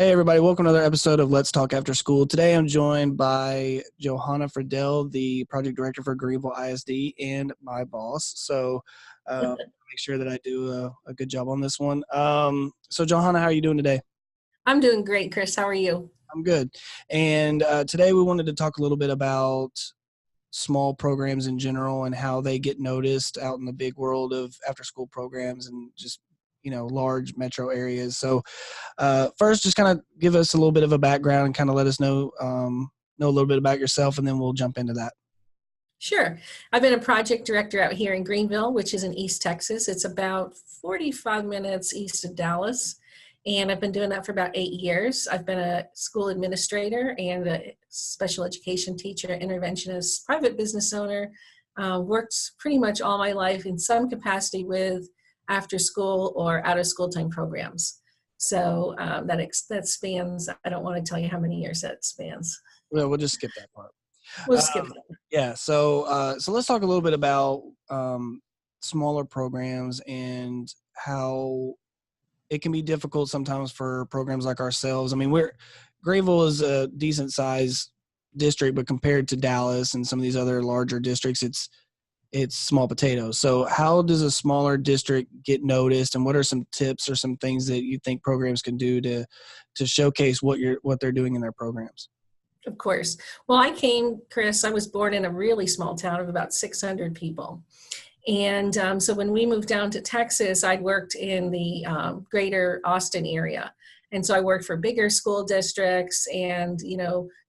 Hey everybody, welcome to another episode of Let's Talk After School. Today I'm joined by Johanna Friedel, the project director for Greenville ISD and my boss. So make sure that I do a good job on this one. So Johanna, how are you doing today? I'm doing great, Chris. How are you? I'm good. And today we wanted to talk a little bit about small programs in general and how they get noticed out in the big world of after school programs and just, large metro areas. So first, just kind of give us a little bit of a background and kind of let us know a little bit about yourself, and then we'll jump into that. Sure. I've been a project director out here in Greenville, which is in East Texas. It's about 45 minutes east of Dallas. And I've been doing that for about 8 years. I've been a school administrator and a special education teacher, interventionist, private business owner. Worked pretty much all my life in some capacity with after school or out of school time programs. So that spans, I don't want to tell you how many years that spans. Well, we'll just skip that part. We'll skip that. Yeah. So let's talk a little bit about smaller programs and how it can be difficult sometimes for programs like ourselves. I mean, Greenville is a decent size district, but compared to Dallas and some of these other larger districts, it's small potatoes. So how does a smaller district get noticed, and what are some tips or some things that you think programs can do to showcase what they're doing in their programs? Of course. Well, Chris, I was born in a really small town of about 600 people. And so when we moved down to Texas, I'd worked in the greater Austin area. And so I worked for bigger school districts and,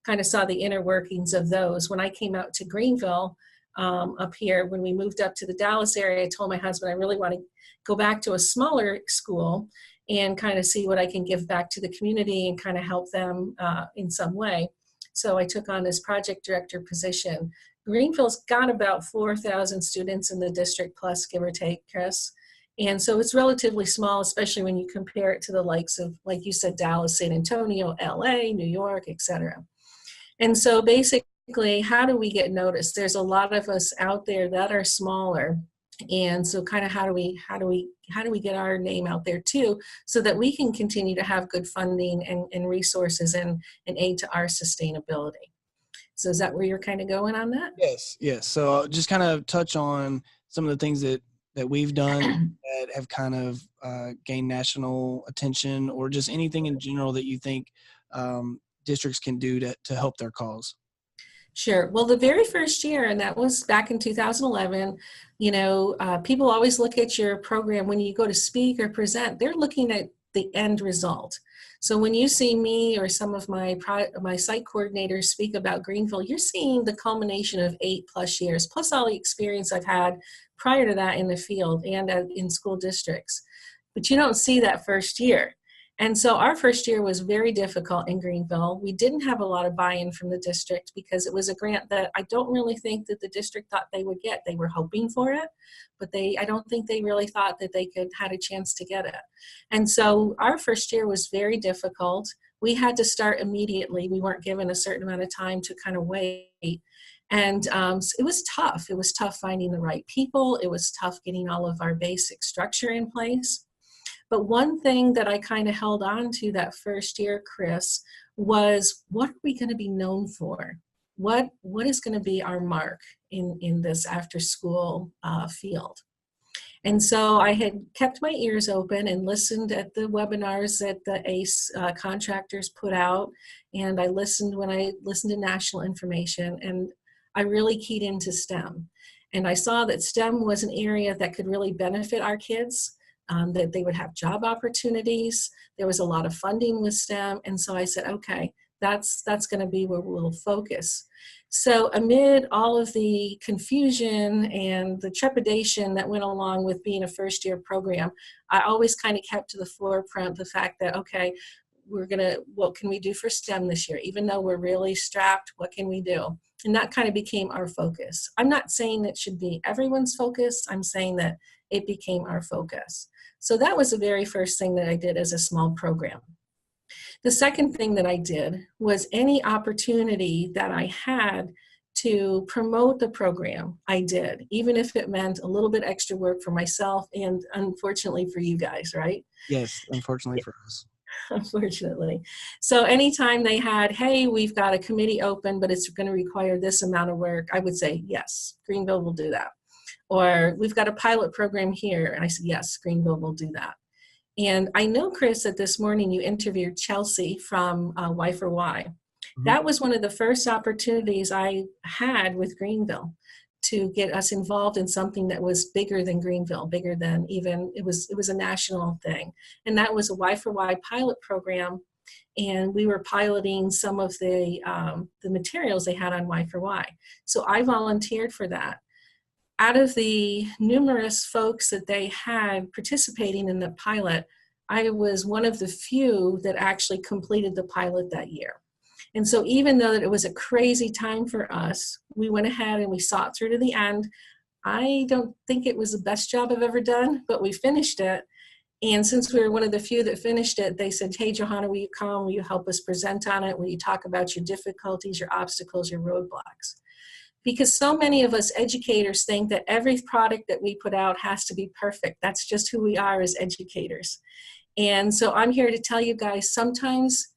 kind of saw the inner workings of those. When I came out to Greenville up here, when we moved up to the Dallas area, I told my husband I really want to go back to a smaller school and kind of see what I can give back to the community and kind of help them in some way. So I took on this project director position. Greenville's got about 4,000 students in the district plus, give or take, Chris. And so it's relatively small, especially when you compare it to the likes of, like you said, Dallas, San Antonio, LA, New York, et cetera. And so basically, how do we get noticed? There's a lot of us out there that are smaller. And so kind of how do we get our name out there too, so that we can continue to have good funding and resources and aid to our sustainability. So is that where you're kind of going on that? Yes. So I'll just kind of touch on some of the things that we've done that have kind of gained national attention, or just anything in general that you think districts can do to help their cause. Sure. Well, the very first year, and that was back in 2011, people always look at your program when you go to speak or present, they're looking at the end result. So when you see me or some of my site coordinators speak about Greenville, you're seeing the culmination of 8+ years, plus all the experience I've had prior to that in the field and in school districts. But you don't see that first year. And so our first year was very difficult in Greenville. We didn't have a lot of buy-in from the district because it was a grant that I don't really think that the district thought they would get. They were hoping for it, but I don't think they really thought that they had a chance to get it. And so our first year was very difficult. We had to start immediately. We weren't given a certain amount of time to kind of wait. And it was tough. It was tough finding the right people. It was tough getting all of our basic structure in place. But one thing that I kind of held on to that first year, Chris, was what are we going to be known for? What is going to be our mark in this after school field? And so I had kept my ears open and listened at the webinars that the ACE contractors put out. And I listened when I listened to national information, and I really keyed into STEM. And I saw that STEM was an area that could really benefit our kids. That they would have job opportunities. There was a lot of funding with STEM. And so I said, okay, that's going to be where we'll focus. So amid all of the confusion and the trepidation that went along with being a first year program, I always kind of kept to the forefront the fact that, okay, what can we do for STEM this year? Even though we're really strapped, what can we do? And that kind of became our focus. I'm not saying it should be everyone's focus. I'm saying that it became our focus. So that was the very first thing that I did as a small program. The second thing that I did was any opportunity that I had to promote the program, I did, even if it meant a little bit extra work for myself and unfortunately for you guys, right? Yes, unfortunately for us. unfortunately. So anytime they had, hey, we've got a committee open, but it's going to require this amount of work, I would say, yes, Greenville will do that. Or we've got a pilot program here. And I said, yes, Greenville will do that. And I know, Chris, that this morning you interviewed Chelsea from Y for Y. Mhm. That was one of the first opportunities I had with Greenville to get us involved in something that was bigger than Greenville, bigger than even, it was a national thing. And that was a Y for Y pilot program. And we were piloting some of the materials they had on Y for Y. So I volunteered for that. Out of the numerous folks that they had participating in the pilot, I was one of the few that actually completed the pilot that year. And so even though that it was a crazy time for us, we went ahead and we saw it through to the end. I don't think it was the best job I've ever done, but we finished it. And since we were one of the few that finished it, they said, hey, Johanna, will you come? Will you help us present on it? Will you talk about your difficulties, your obstacles, your roadblocks? Because so many of us educators think that every product that we put out has to be perfect. That's just who we are as educators. And so I'm here to tell you guys, sometimes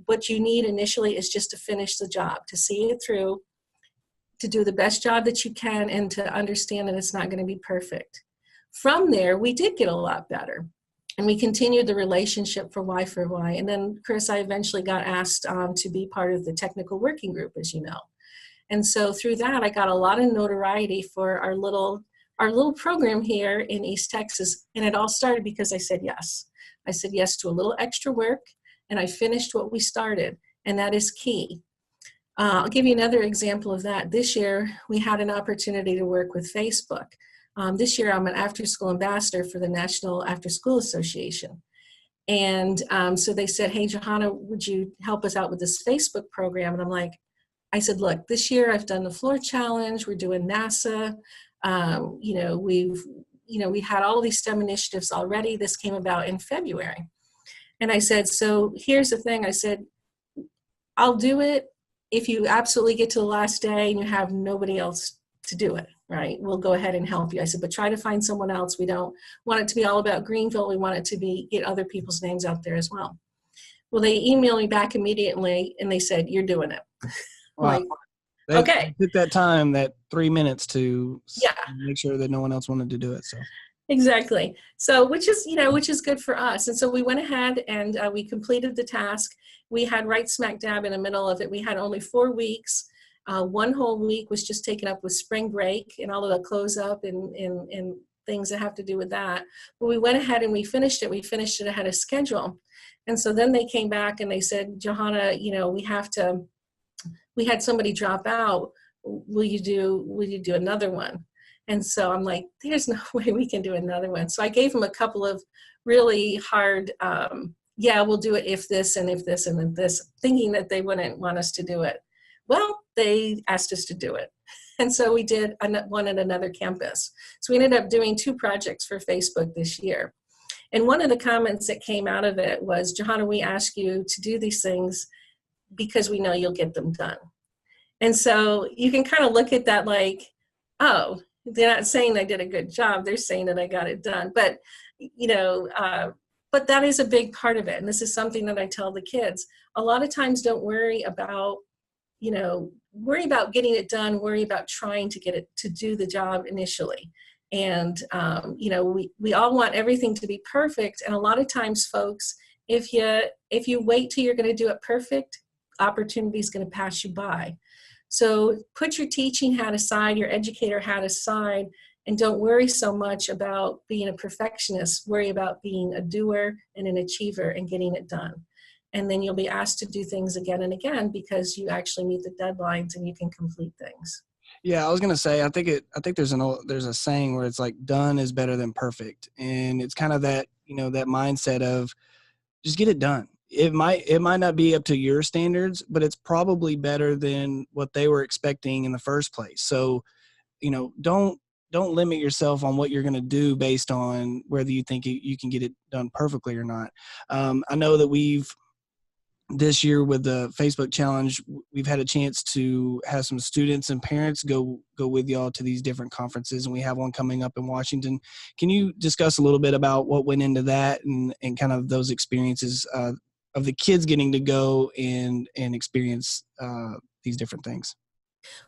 what you need initially is just to finish the job, to see it through, to do the best job that you can, and to understand that it's not going to be perfect. From there, we did get a lot better. And we continued the relationship for Y for Y. And then, Chris, I eventually got asked to be part of the technical working group, as you know. And so through that, I got a lot of notoriety for our little program here in East Texas. And it all started because I said yes. I said yes to a little extra work, and I finished what we started, and that is key. I'll give you another example of that. This year, we had an opportunity to work with Facebook. This year, I'm an after-school ambassador for the National After-School Association. And so they said, hey, Johanna, would you help us out with this Facebook program? And I'm like, I said, look, this year I've done the floor challenge. We're doing NASA. We had all these STEM initiatives already. This came about in February. And I said, so here's the thing. I said, I'll do it if you absolutely get to the last day and you have nobody else to do it, right? We'll go ahead and help you. I said, but try to find someone else. We don't want it to be all about Greenville. We want it to be, get other people's names out there as well. Well, they emailed me back immediately and they said, you're doing it. Wow. Like, okay. They took that time, that 3 minutes to Yeah. make sure that no one else wanted to do it. So exactly. So, which is good for us. And so we went ahead and we completed the task. We had right smack dab in the middle of it. We had only 4 weeks. One whole week was just taken up with spring break and all of the close up and things that have to do with that. But we went ahead and we finished it. We finished it ahead of schedule. And so then they came back and they said, Johanna, we had somebody drop out. Will you do another one? And so I'm like, there's no way we can do another one. So I gave them a couple of really hard, we'll do it if this and if this and then this, thinking that they wouldn't want us to do it. Well, they asked us to do it. And so we did one at another campus. So we ended up doing 2 projects for Facebook this year. And one of the comments that came out of it was, Johanna, we ask you to do these things because we know you'll get them done. And so you can kind of look at that like, oh, they're not saying I did a good job. They're saying that I got it done. But, but that is a big part of it. And this is something that I tell the kids. A lot of times don't worry about, worry about getting it done, worry about trying to get it to do the job initially. And, we all want everything to be perfect. And a lot of times, folks, if you wait till you're going to do it perfect, opportunity is going to pass you by. So put your teaching hat aside, your educator hat aside, and don't worry so much about being a perfectionist. Worry about being a doer and an achiever and getting it done. And then you'll be asked to do things again and again because you actually meet the deadlines and you can complete things. yeah, I was gonna say I think there's a saying where it's like done is better than perfect, and it's kind of that that mindset of just get it done. It might not be up to your standards, but it's probably better than what they were expecting in the first place. So, don't limit yourself on what you're going to do based on whether you think you can get it done perfectly or not. I know that we've this year with the Facebook challenge, we've had a chance to have some students and parents go with y'all to these different conferences, and we have one coming up in Washington. Can you discuss a little bit about what went into that and kind of those experiences of the kids getting to go and experience these different things?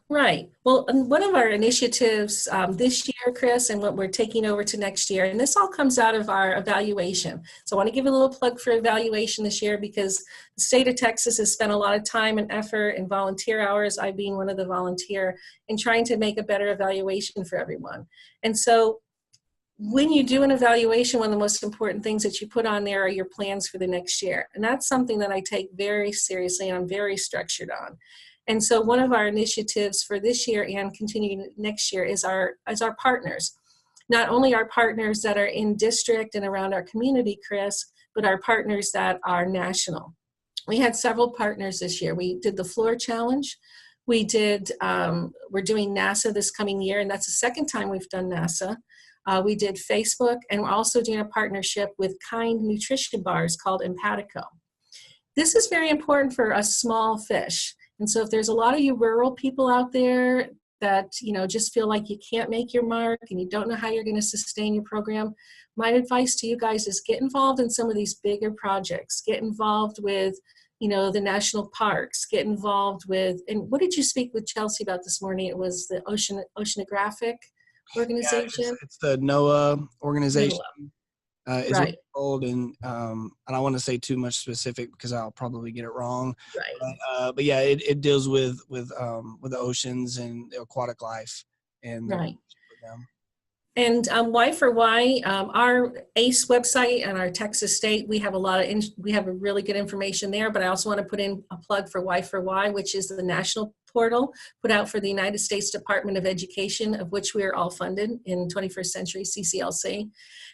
Right. Well, one of our initiatives this year, Chris, and what we're taking over to next year, and this all comes out of our evaluation. So I want to give a little plug for evaluation this year because the state of Texas has spent a lot of time and effort and volunteer hours, I being one of the volunteer, in trying to make a better evaluation for everyone. And so when you do an evaluation, one of the most important things that you put on there are your plans for the next year. And that's something that I take very seriously and I'm very structured on. And so one of our initiatives for this year and continuing next year is our partners. Not only our partners that are in district and around our community, Chris, but our partners that are national. We had several partners this year. We did the Floor Challenge. We're doing NASA this coming year, and that's the second time we've done NASA. We did Facebook, and we're also doing a partnership with Kind Nutrition Bars called Empatico. This is very important for us small fish. And so if there's a lot of you rural people out there that, just feel like you can't make your mark and you don't know how you're going to sustain your program, my advice to you guys is get involved in some of these bigger projects. Get involved with, the national parks. Get involved with, and what did you speak with Chelsea about this morning? It was the oceanographic organization. Yeah, it's the NOAA organization. Is what Right. it's called, and I don't want to say too much specific because I'll probably get it wrong. Right. But yeah, it deals with the oceans and the aquatic life and the Right. with them. And Y for Y, our ACE website and our Texas State, we have we have a really good information there, but I also want to put in a plug for Y, which is the national portal put out for the United States Department of Education, of which we are all funded in 21st Century CCLC.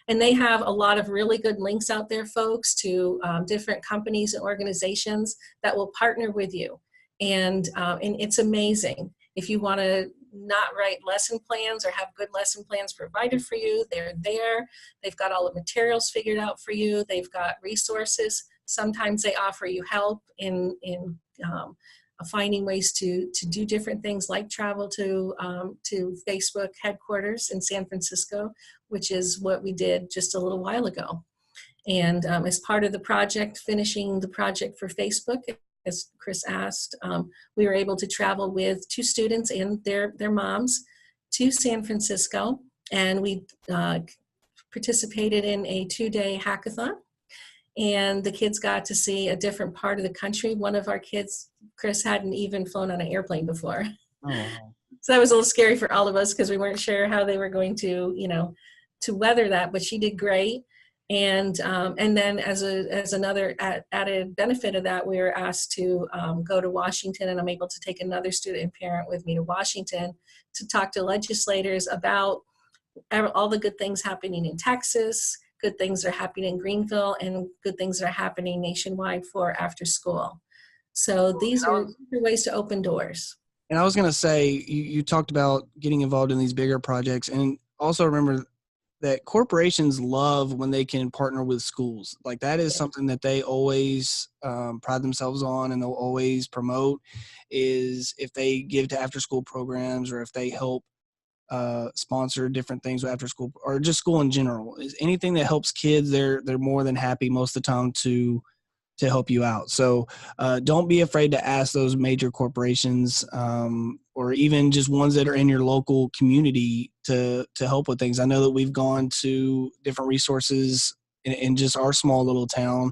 And they have a lot of really good links out there, folks, to different companies and organizations that will partner with you. And it's amazing. If you want to not write lesson plans or have good lesson plans provided for you, they're there. They've got all the materials figured out for you. They've got resources. Sometimes they offer you help in finding ways to do different things, like travel to Facebook headquarters in San Francisco, which is what we did just a little while ago. And as part of the project, finishing the project for Facebook, as Chris asked, we were able to travel with 2 students and their moms to San Francisco, and we participated in a 2-day hackathon, and the kids got to see a different part of the country. One of our kids, Chris, hadn't even flown on an airplane before. Oh, wow. So that was a little scary for all of us because we weren't sure how they were going to, to weather that, but she did great. And then as another added benefit of that, we were asked to go to Washington, and I'm able to take another student and parent with me to Washington to talk to legislators about all the good things happening in Texas, good things that are happening in Greenville, and good things that are happening nationwide for after school. So these are ways to open doors. And I was going to say, you talked about getting involved in these bigger projects, and also remember that corporations love when they can partner with schools. Like that is something that they always pride themselves on, and they'll always promote, is if they give to after school programs or if they help sponsor different things with after school or just school in general. Is anything that helps kids, they're more than happy most of the time to help you out. So don't be afraid to ask those major corporations or even just ones that are in your local community to help with things. I know that we've gone to different resources in just our small little town,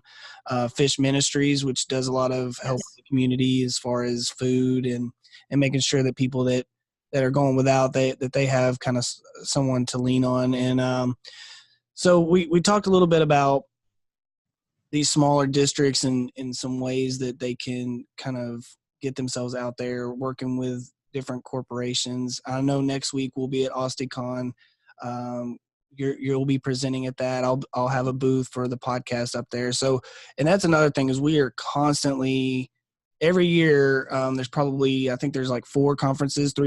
Fish Ministries, which does a lot of help with the community as far as food and making sure that people that are going without, that they have kind of someone to lean on. And so we talked a little bit about these smaller districts and in some ways that they can kind of get themselves out there working with different corporations. I know next week we'll be at AustiCon. You'll be presenting at that. I'll have a booth for the podcast up there. So, and that's another thing is we are constantly every year. There's probably, I think there's like 3 or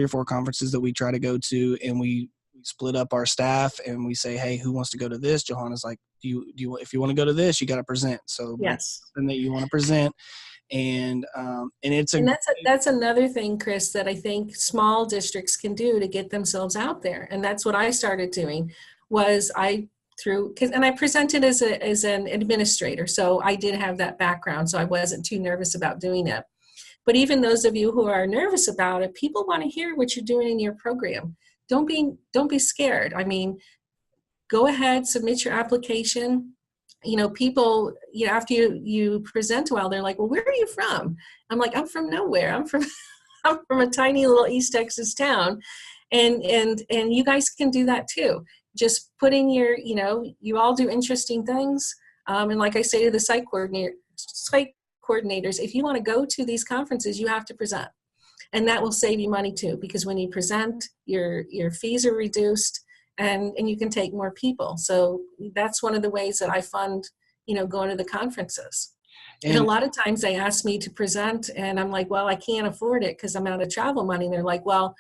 4 conferences that we try to go to, and we split up our staff and we say, hey, who wants to go to this? Johanna's like, do you if you want to go to this, you got to present. So yes, something that you want to present. and it's a And that's another thing, Chris, that I think small districts can do to get themselves out there. And that's what I started doing was and I presented as an administrator. So I did have that background. So I wasn't too nervous about doing it. But even those of you who are nervous about it, people want to hear what you're doing in your program. Don't be scared. I mean, go ahead, submit your application. People, after you present a while, they're like, well, where are you from? I'm like, I'm from nowhere. I'm from a tiny little East Texas town. And you guys can do that too. Just put in you all do interesting things. And like I say to the site coordinators, if you want to go to these conferences, you have to present. And that will save you money too, because when you present, your fees are reduced and you can take more people. So that's one of the ways that I fund, going to the conferences. And a lot of times they ask me to present and I'm like, well, I can't afford it because I'm out of travel money. And they're like, well,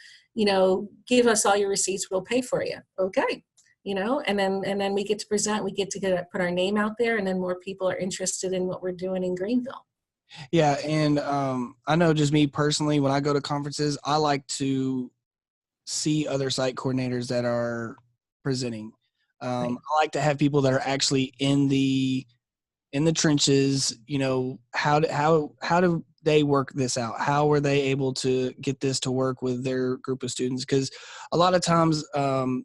give us all your receipts, we'll pay for you. Okay. And then we get to present, we get to put our name out there, and then more people are interested in what we're doing in Greenville. Yeah, and I know just me personally, when I go to conferences, I like to see other site coordinators that are presenting. Right. I like to have people that are actually in the trenches. How do they work this out? How were they able to get this to work with their group of students? Because a lot of times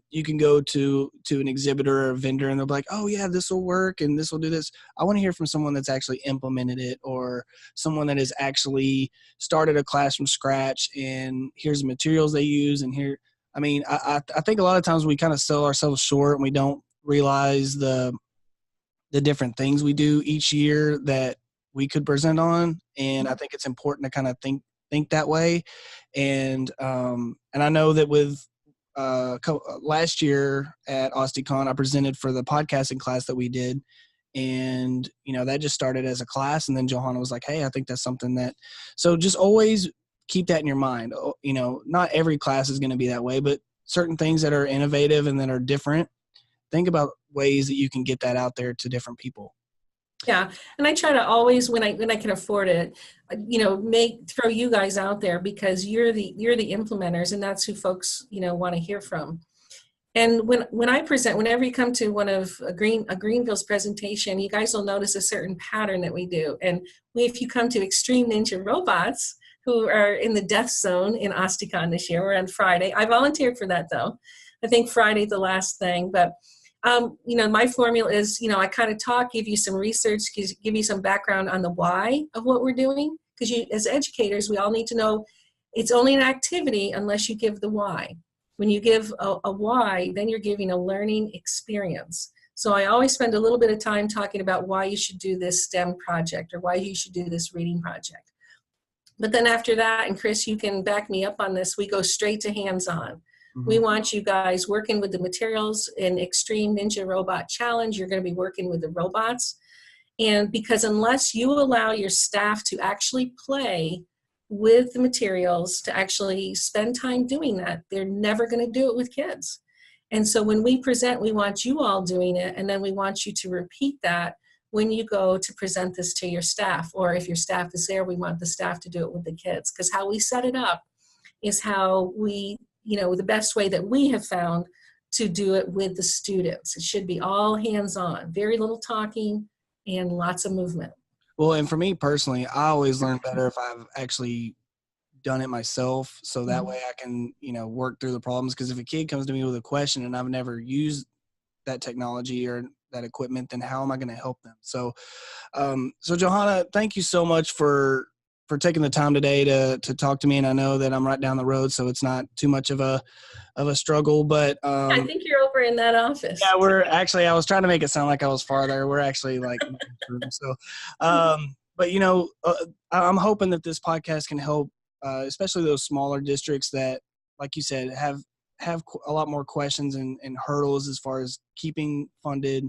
you can go to an exhibitor or a vendor and they'll be like, oh yeah, this will work and this will do this. I want to hear from someone that's actually implemented it, or someone that has actually started a class from scratch, and here's the materials they use. And I think a lot of times we kind of sell ourselves short and we don't realize the different things we do each year that we could present on. And I think it's important to kind of think that way. And I know that with last year at OstiCon, I presented for the podcasting class that we did. And, that just started as a class. And then Johanna was like, hey, I think that's something so just always keep that in your mind. Not every class is going to be that way, but certain things that are innovative and that are different, think about ways that you can get that out there to different people. Yeah, and I try to always, when I can afford it, throw you guys out there, because you're the implementers, and that's who folks want to hear from. And when I present, whenever you come to one of Greenville's presentation, you guys will notice a certain pattern that we do. And if you come to Extreme Ninja Robots, who are in the death zone in OstiCon this year, we're on Friday. I volunteered for that though. I think Friday's the last thing, but my formula is, I kind of give you some research, give you some background on the why of what we're doing. Because as educators, we all need to know it's only an activity unless you give the why. When you give a why, then you're giving a learning experience. So I always spend a little bit of time talking about why you should do this STEM project or why you should do this reading project. But then after that, and Chris, you can back me up on this, we go straight to hands-on. Mm-hmm. We want you guys working with the materials in Extreme Ninja Robot Challenge. You're going to be working with the robots. And because unless you allow your staff to actually play with the materials, to actually spend time doing that, they're never going to do it with kids. And so when we present, we want you all doing it, and then we want you to repeat that when you go to present this to your staff. Or if your staff is there, we want the staff to do it with the kids. Because how we set it up is how we, the best way that we have found to do it with the students. It should be all hands-on, very little talking and lots of movement. Well, and for me personally, I always learn better if I've actually done it myself. So that way I can, work through the problems. Because if a kid comes to me with a question and I've never used that technology or that equipment, then how am I going to help them? So, so Johanna, thank you so much for taking the time today to talk to me. And I know that I'm right down the road, so it's not too much of a struggle, but I think you're over in that office. Yeah, I was trying to make it sound like I was farther. We're actually like, so, but I'm hoping that this podcast can help, especially those smaller districts that, like you said, have a lot more questions and hurdles as far as keeping funded,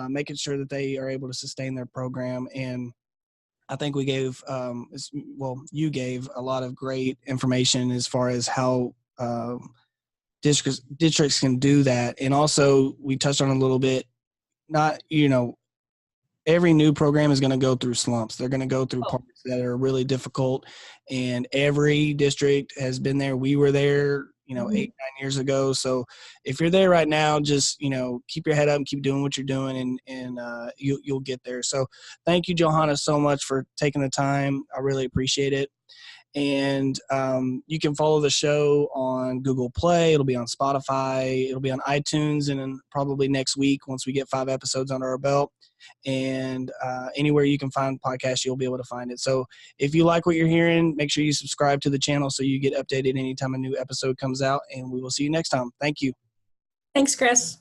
making sure that they are able to sustain their program. And I think we gave, you gave a lot of great information as far as how districts can do that. And also we touched on a little bit, not, every new program is going to go through slumps. They're going to go through Oh, parts that are really difficult, and every district has been there. We were there, 8-9 years ago. So if you're there right now, just keep your head up and keep doing what you're doing, and you'll get there. So thank you, Johanna, so much for taking the time. I really appreciate it. And you can follow the show on Google Play. It'll be on Spotify. It'll be on iTunes, and then probably next week once we get 5 episodes under our belt. And anywhere you can find podcasts, you'll be able to find it. So if you like what you're hearing, make sure you subscribe to the channel so you get updated anytime a new episode comes out. And we will see you next time. Thank you. thanks, Chris.